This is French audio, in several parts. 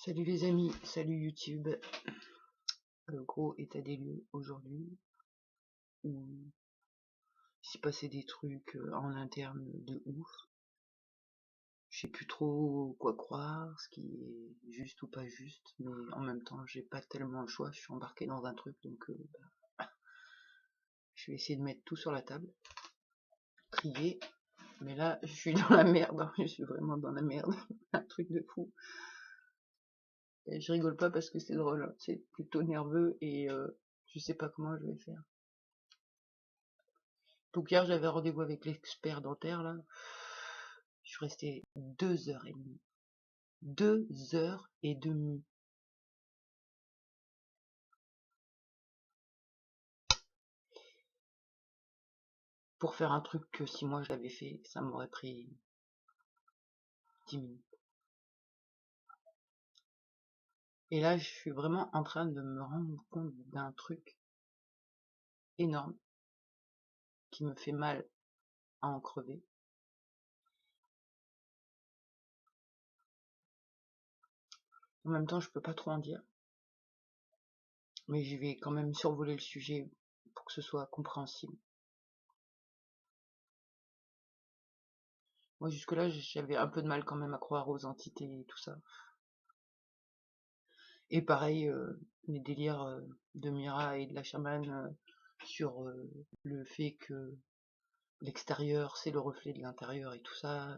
Salut les amis, salut YouTube. Le gros état des lieux aujourd'hui où il s'est passé des trucs en interne de ouf. Je sais plus trop quoi croire, ce qui est juste ou pas juste, mais en même temps j'ai pas tellement le choix, je suis embarqué dans un truc donc je vais essayer de mettre tout sur la table, trier, mais là je suis dans la merde, je suis vraiment dans la merde, un truc de fou. Et je rigole pas parce que c'est drôle, c'est plutôt nerveux et je sais pas comment je vais faire. Donc hier j'avais rendez-vous avec l'expert dentaire là. Je suis resté 2h30. 2h30. Pour faire un truc que si moi je l'avais fait, ça m'aurait pris 10 minutes. Et là je suis vraiment en train de me rendre compte d'un truc énorme qui me fait mal à en crever. En même temps je peux pas trop en dire. Mais je vais quand même survoler le sujet pour que ce soit compréhensible. Moi jusque là j'avais un peu de mal quand même à croire aux entités et tout ça. Et pareil, les délires de Mira et de la chamane sur le fait que l'extérieur c'est le reflet de l'intérieur et tout ça.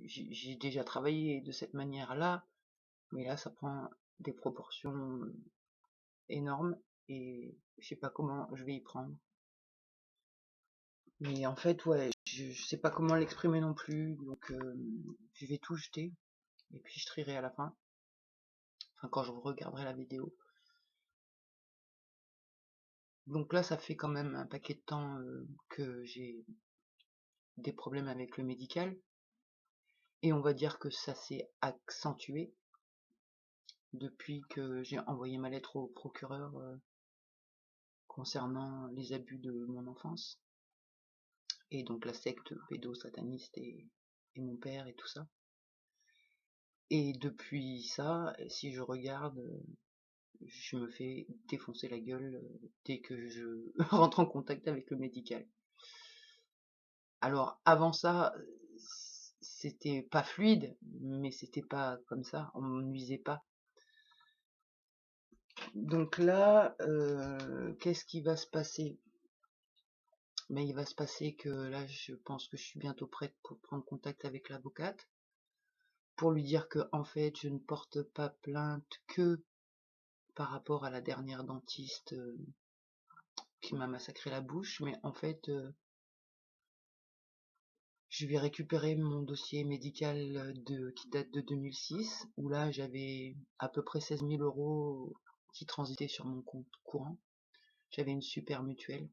J'ai déjà travaillé de cette manière-là, mais là ça prend des proportions énormes et je sais pas comment je vais y prendre. Mais en fait, ouais, je sais pas comment l'exprimer non plus, donc je vais tout jeter et puis je trierai à la fin, enfin quand je regarderai la vidéo. Donc là, ça fait quand même un paquet de temps que j'ai des problèmes avec le médical. Et on va dire que ça s'est accentué depuis que j'ai envoyé ma lettre au procureur concernant les abus de mon enfance. Et donc la secte pédosataniste et mon père et tout ça. Et depuis ça, si je regarde, je me fais défoncer la gueule dès que je rentre en contact avec le médical. Alors avant ça, c'était pas fluide, mais c'était pas comme ça, on me nuisait pas. Donc là, qu'est-ce qui va se passer? Mais il va se passer que là, je pense que je suis bientôt prête pour prendre contact avec l'avocate, pour lui dire que en fait, je ne porte pas plainte que par rapport à la dernière dentiste qui m'a massacré la bouche, mais en fait, je vais récupérer mon dossier médical qui date de 2006, où là j'avais à peu près 16 000 € qui transitaient sur mon compte courant. J'avais une super mutuelle,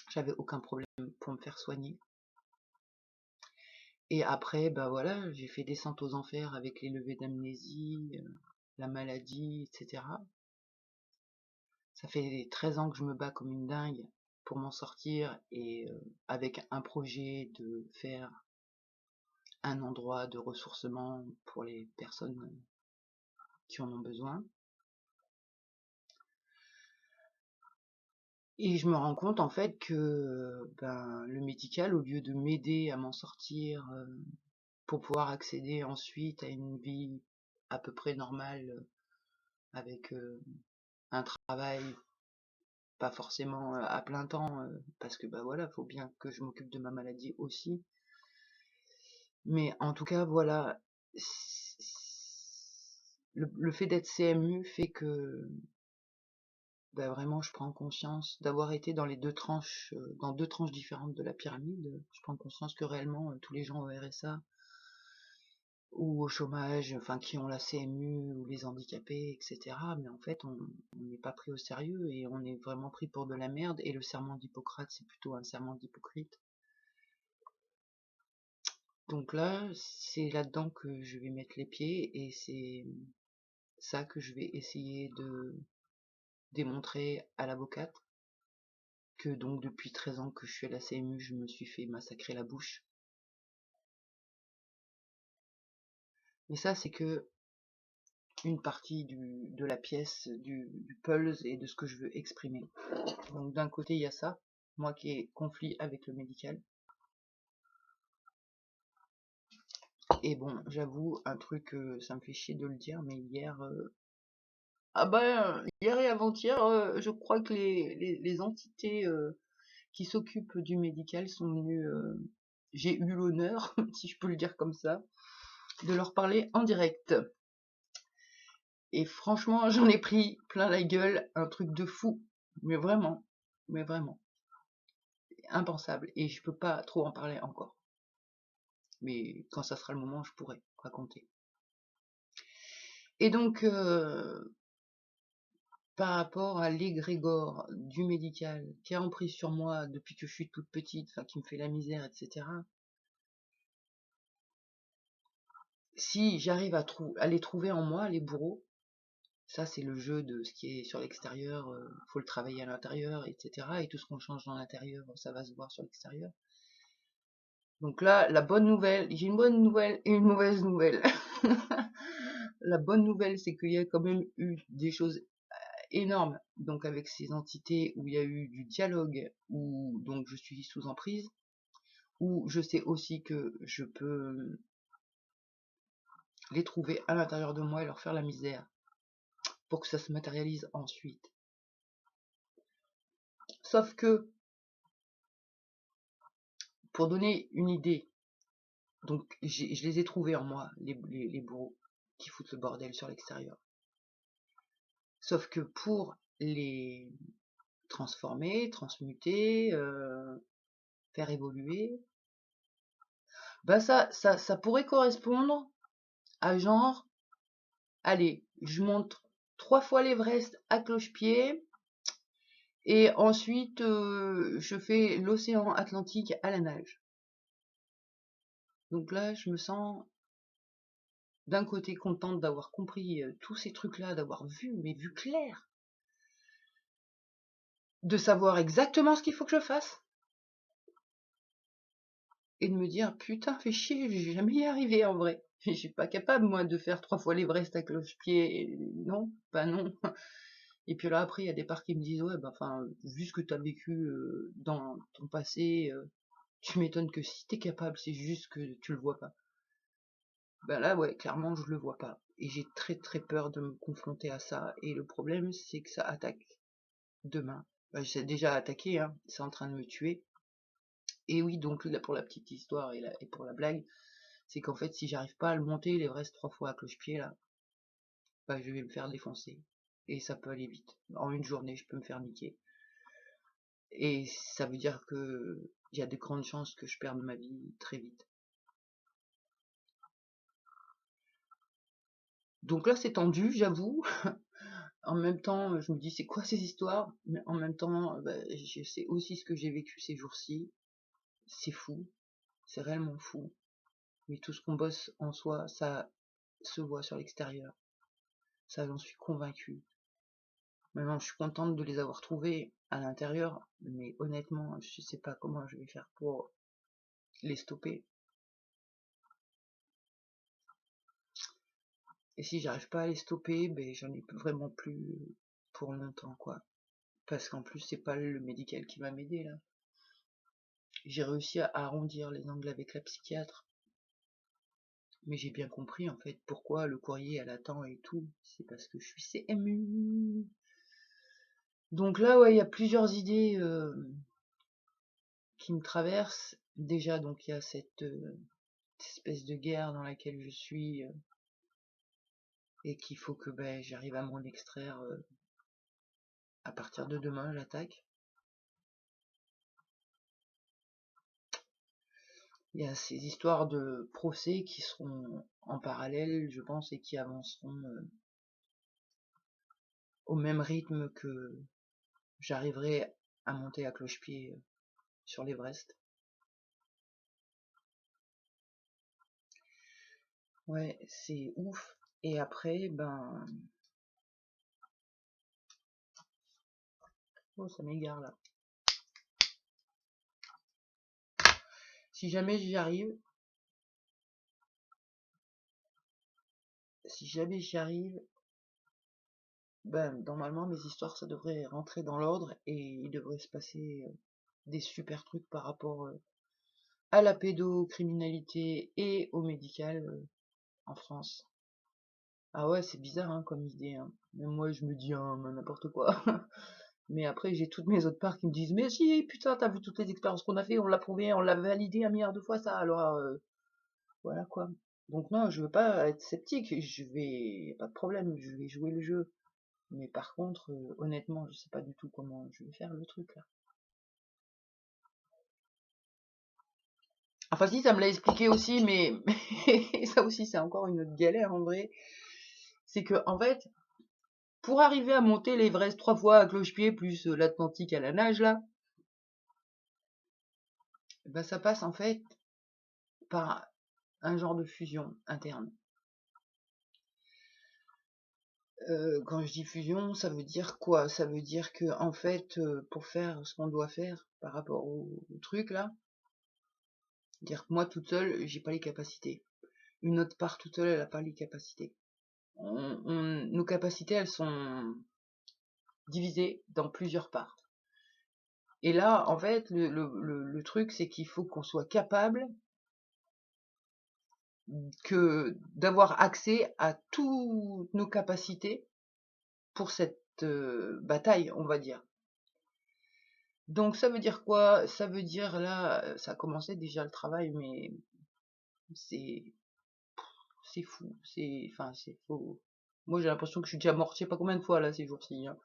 j'avais aucun problème pour me faire soigner. Et après, bah voilà, j'ai fait descente aux enfers avec les levées d'amnésie, la maladie, etc. Ça fait 13 ans que je me bats comme une dingue pour m'en sortir et avec un projet de faire un endroit de ressourcement pour les personnes qui en ont besoin. Et je me rends compte en fait que le médical, au lieu de m'aider à m'en sortir pour pouvoir accéder ensuite à une vie à peu près normale avec un travail pas forcément à plein temps parce que bah voilà, faut bien que je m'occupe de ma maladie aussi. Mais en tout cas, voilà, le fait d'être CMU fait que bah vraiment je prends conscience d'avoir été dans les deux tranches, dans deux tranches différentes de la pyramide. Je prends conscience que réellement tous les gens au RSA ou au chômage, enfin qui ont la CMU ou les handicapés, etc. Mais en fait on n'est pas pris au sérieux et on est vraiment pris pour de la merde. Et le serment d'Hippocrate c'est plutôt un serment d'hypocrite. Donc là c'est là-dedans que je vais mettre les pieds et c'est ça que je vais essayer de démontrer à l'avocate. Que donc depuis 13 ans que je suis à la CMU, je me suis fait massacrer la bouche. Mais ça, c'est que une partie de la pièce, du pulse et de ce que je veux exprimer. Donc d'un côté, il y a ça, moi qui ai conflit avec le médical. Et bon, j'avoue, un truc, ça me fait chier de le dire, mais hier, ah ben, hier et avant-hier, je crois que les entités qui s'occupent du médical sont venues, j'ai eu l'honneur, si je peux le dire comme ça, de leur parler en direct. Et franchement, j'en ai pris plein la gueule, un truc de fou. Mais vraiment, impensable. Et je peux pas trop en parler encore. Mais quand ça sera le moment, je pourrai raconter. Et donc, par rapport à l'égrégore du médical qui a emprise sur moi depuis que je suis toute petite, enfin qui me fait la misère, etc. Si j'arrive à les trouver en moi, les bourreaux, ça c'est le jeu de ce qui est sur l'extérieur, faut le travailler à l'intérieur, etc. Et tout ce qu'on change dans l'intérieur, ça va se voir sur l'extérieur. Donc là, la bonne nouvelle, j'ai une bonne nouvelle et une mauvaise nouvelle. La bonne nouvelle, c'est qu'il y a quand même eu des choses énormes, donc avec ces entités où il y a eu du dialogue, où donc je suis sous emprise, où je sais aussi que je peux les trouver à l'intérieur de moi et leur faire la misère pour que ça se matérialise ensuite. Sauf que, pour donner une idée, donc je les ai trouvés en moi, les bourreaux qui foutent le bordel sur l'extérieur. Sauf que pour les transformer, transmuter, faire évoluer, bah ça pourrait correspondre à genre, allez, je monte 3 fois l'Everest à cloche-pied, et ensuite je fais l'océan Atlantique à la nage. Donc là, je me sens d'un côté contente d'avoir compris tous ces trucs-là, d'avoir vu, mais vu clair, de savoir exactement ce qu'il faut que je fasse, et de me dire putain, fais chier, je vais jamais y arriver en vrai. Je suis pas capable moi de faire 3 fois l'Everest à cloche-pied, non, pas non. Et puis là après il y a des parts qui me disent ouais bah enfin vu ce que t'as vécu dans ton passé, tu m'étonnes que si t'es capable, c'est juste que tu le vois pas. Ben là ouais, clairement je le vois pas. Et j'ai très très peur de me confronter à ça. Et le problème c'est que ça attaque demain. Ben, c'est déjà attaqué, hein, c'est en train de me tuer. Et oui, donc là pour la petite histoire et pour la blague, c'est qu'en fait si j'arrive pas à le monter l'Everest 3 fois à cloche-pied là, bah je vais me faire défoncer. Et ça peut aller vite. En une journée je peux me faire niquer. Et ça veut dire que il y a de grandes chances que je perde ma vie très vite. Donc là c'est tendu, j'avoue. En même temps, je me dis c'est quoi ces histoires, mais en même temps, bah, je sais aussi ce que j'ai vécu ces jours-ci. C'est fou, c'est réellement fou. Mais tout ce qu'on bosse en soi, ça se voit sur l'extérieur. Ça, j'en suis convaincue. Maintenant, je suis contente de les avoir trouvés à l'intérieur, mais honnêtement, je sais pas comment je vais faire pour les stopper. Et si j'arrive pas à les stopper, ben j'en ai vraiment plus pour longtemps, quoi. Parce qu'en plus, c'est pas le médical qui va m'aider là. J'ai réussi à arrondir les angles avec la psychiatre, mais j'ai bien compris en fait pourquoi le courrier elle attend et tout. C'est parce que je suis CMU. Donc là, ouais, il y a plusieurs idées qui me traversent. Déjà, donc il y a cette espèce de guerre dans laquelle je suis et qu'il faut que ben, j'arrive à m'en extraire à partir de demain, j'attaque. Il y a ces histoires de procès qui seront en parallèle, je pense, et qui avanceront au même rythme que j'arriverai à monter à cloche-pied sur l'Everest. Ouais, c'est ouf. Et après, ben... Oh, ça m'égare là. Si jamais j'y arrive, si jamais j'y arrive, ben, normalement, mes histoires, ça devrait rentrer dans l'ordre et il devrait se passer des super trucs par rapport à la pédocriminalité et au médical en France. Ah ouais, c'est bizarre hein, comme idée. Hein. Même moi, je me dis n'importe quoi. Mais après, j'ai toutes mes autres parts qui me disent, mais si, putain, t'as vu toutes les expériences qu'on a fait, on l'a prouvé, on l'a validé 1 milliard de fois ça, alors voilà quoi. Donc non, je veux pas être sceptique, pas de problème, je vais jouer le jeu. Mais par contre, honnêtement, je sais pas du tout comment je vais faire le truc là. Enfin si, ça me l'a expliqué aussi, mais ça aussi c'est encore une autre galère en vrai. C'est que en fait, pour arriver à monter l'Everest 3 fois à cloche-pied plus l'Atlantique à la nage là, bah ça passe en fait par un genre de fusion interne. Quand je dis fusion, ça veut dire quoi? Ça veut dire que en fait, pour faire ce qu'on doit faire par rapport au truc là, dire que moi toute seule, j'ai pas les capacités. Une autre part toute seule, elle a pas les capacités. Nos capacités, elles sont divisées dans plusieurs parts. Et là, en fait, le truc, c'est qu'il faut qu'on soit capable d'avoir accès à toutes nos capacités pour cette bataille, on va dire. Donc ça veut dire quoi? Ça veut dire là, ça a commencé déjà le travail, mais c'est c'est fou, c'est faux. Moi j'ai l'impression que je suis déjà morte, je sais pas combien de fois là ces jours-ci. Hein.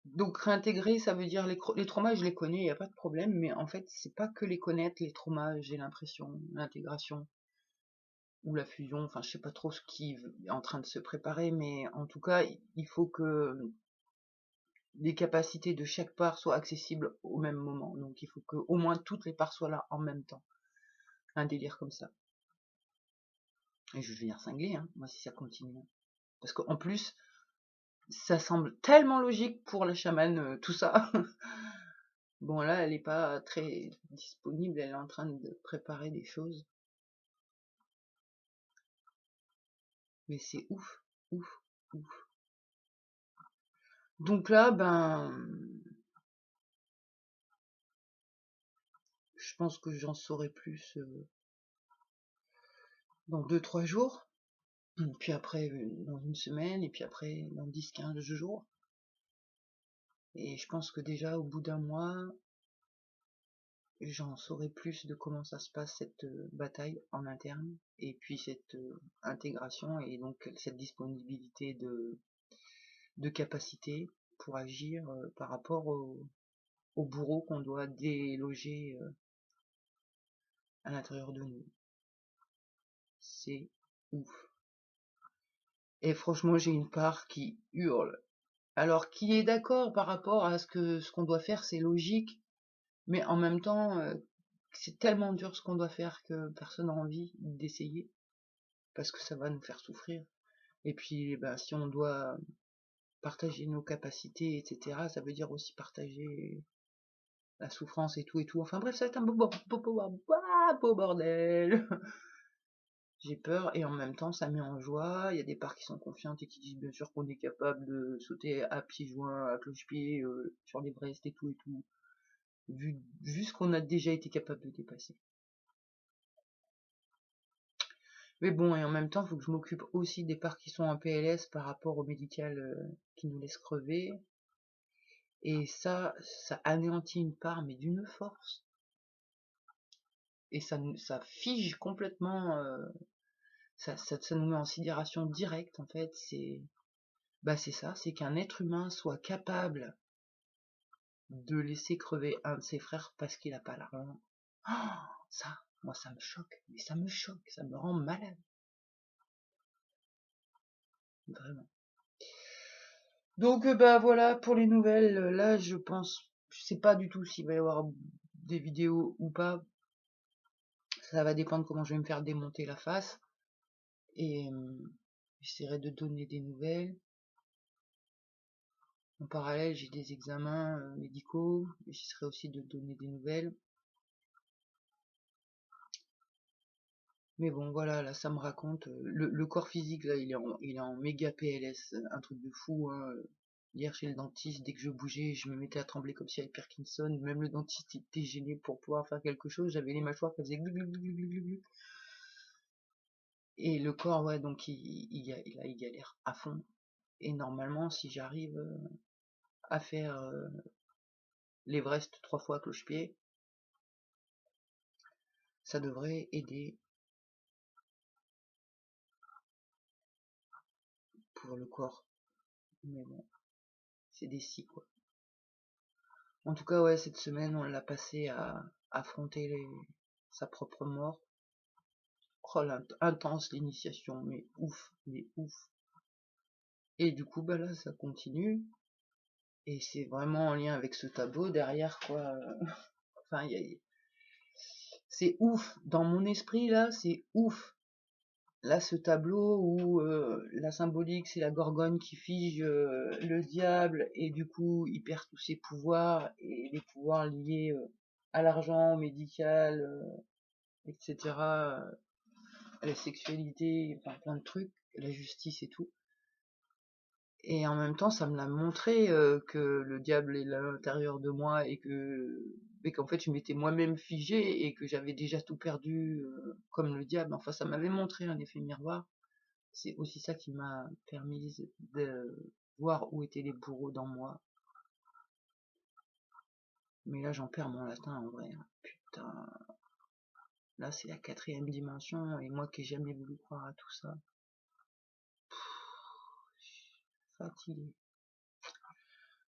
Donc réintégrer, ça veut dire les traumas, je les connais, il n'y a pas de problème, mais en fait c'est pas que les connaître les traumas, j'ai l'impression, l'intégration ou la fusion, enfin je sais pas trop ce qui est en train de se préparer, mais en tout cas il faut que les capacités de chaque part soient accessibles au même moment. Donc il faut que au moins toutes les parts soient là en même temps. Un délire comme ça. Et je vais devenir cinglé, hein, moi si ça continue. Parce qu'en plus, ça semble tellement logique pour la chamane, tout ça. Bon là, elle est pas très disponible, elle est en train de préparer des choses. Mais c'est ouf, ouf, ouf. Donc là, ben, je pense que j'en saurai plus dans 2-3 jours. Puis après, dans une semaine, et puis après, dans 10-15 jours. Et je pense que déjà, au bout d'un mois, j'en saurai plus de comment ça se passe, cette bataille en interne, et puis cette intégration, et donc cette disponibilité de capacité pour agir par rapport au bourreau qu'on doit déloger à l'intérieur de nous. C'est ouf. Et franchement, j'ai une part qui hurle. Alors, qui est d'accord par rapport à ce qu'on doit faire, c'est logique, mais en même temps, c'est tellement dur ce qu'on doit faire que personne n'a envie d'essayer, parce que ça va nous faire souffrir. Et puis, bah, si on doit partager nos capacités, etc., ça veut dire aussi partager la souffrance et tout et tout. Enfin bref, ça va être un beau bordel. J'ai peur et en même temps ça met en joie. Il y a des parts qui sont confiantes et qui disent bien sûr qu'on est capable de sauter à pieds joints, à cloche-pied, sur l'Everest et tout, vu ce qu'on a déjà été capable de dépasser. Mais bon, et en même temps, il faut que je m'occupe aussi des parts qui sont en PLS par rapport au médical qui nous laisse crever. Et ça anéantit une part, mais d'une force. Et ça fige complètement, ça nous met en sidération directe, en fait. C'est ça, c'est qu'un être humain soit capable de laisser crever un de ses frères parce qu'il n'a pas l'argent. Oh, ça, moi, ça me choque. Mais ça me choque, ça me rend malade. Vraiment. Donc, bah voilà, pour les nouvelles, là, je pense, je sais pas du tout s'il va y avoir des vidéos ou pas. Ça va dépendre comment je vais me faire démonter la face. Et j'essaierai de donner des nouvelles. En parallèle, j'ai des examens médicaux. J'essaierai aussi de donner des nouvelles. Mais bon, voilà, là, ça me raconte. Le corps physique, là, il est en méga PLS, un truc de fou, hein. Hier, chez le dentiste, dès que je bougeais, je me mettais à trembler comme si j'avais Parkinson. Même le dentiste il était gêné pour pouvoir faire quelque chose. J'avais les mâchoires qui faisaient glu glu glu glu glu glu. Et le corps, ouais, donc là, il galère à fond. Et normalement, si j'arrive à faire l'Everest 3 fois à cloche-pied, ça devrait aider pour le corps. Mais bon, c'est des si, quoi. En tout cas, ouais, cette semaine, on l'a passé à affronter sa propre mort. Oh, intense l'initiation, mais ouf, mais ouf. Et du coup, bah là, ça continue. Et c'est vraiment en lien avec ce tableau derrière, quoi. Enfin, c'est ouf. Dans mon esprit, là, c'est ouf. Là, ce tableau où la symbolique, c'est la gorgone qui fige le diable, et du coup, il perd tous ses pouvoirs, et les pouvoirs liés à l'argent, au médical, etc., à la sexualité, enfin plein de trucs, la justice et tout. Et en même temps, ça me l'a montré que le diable est à l'intérieur de moi et qu'en fait je m'étais moi-même figé et que j'avais déjà tout perdu comme le diable. Enfin, ça m'avait montré un effet miroir. C'est aussi ça qui m'a permis de voir où étaient les bourreaux dans moi. Mais là, j'en perds mon latin en vrai. Putain, là c'est la 4e dimension et moi qui ai jamais voulu croire à tout ça. Fatigué.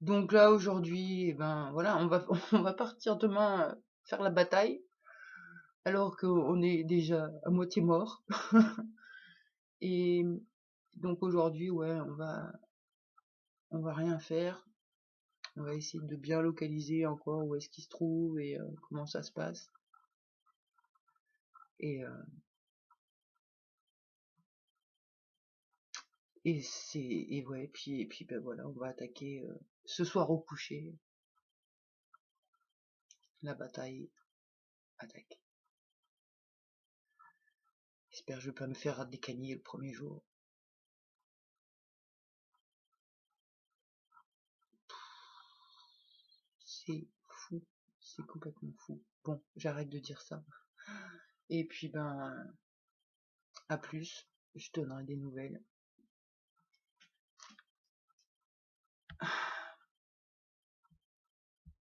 Donc là aujourd'hui, eh ben voilà, on va partir demain faire la bataille, alors qu'on est déjà à moitié mort. Et donc aujourd'hui, ouais, on va rien faire. On va essayer de bien localiser encore où est-ce qu'il se trouve et comment ça se passe. Et ouais, et puis ben voilà, on va attaquer ce soir au coucher. La bataille attaque. J'espère que je vais pas me faire décagner le premier jour. C'est fou, c'est complètement fou. Bon, j'arrête de dire ça. Et puis ben, à plus, je te donnerai des nouvelles.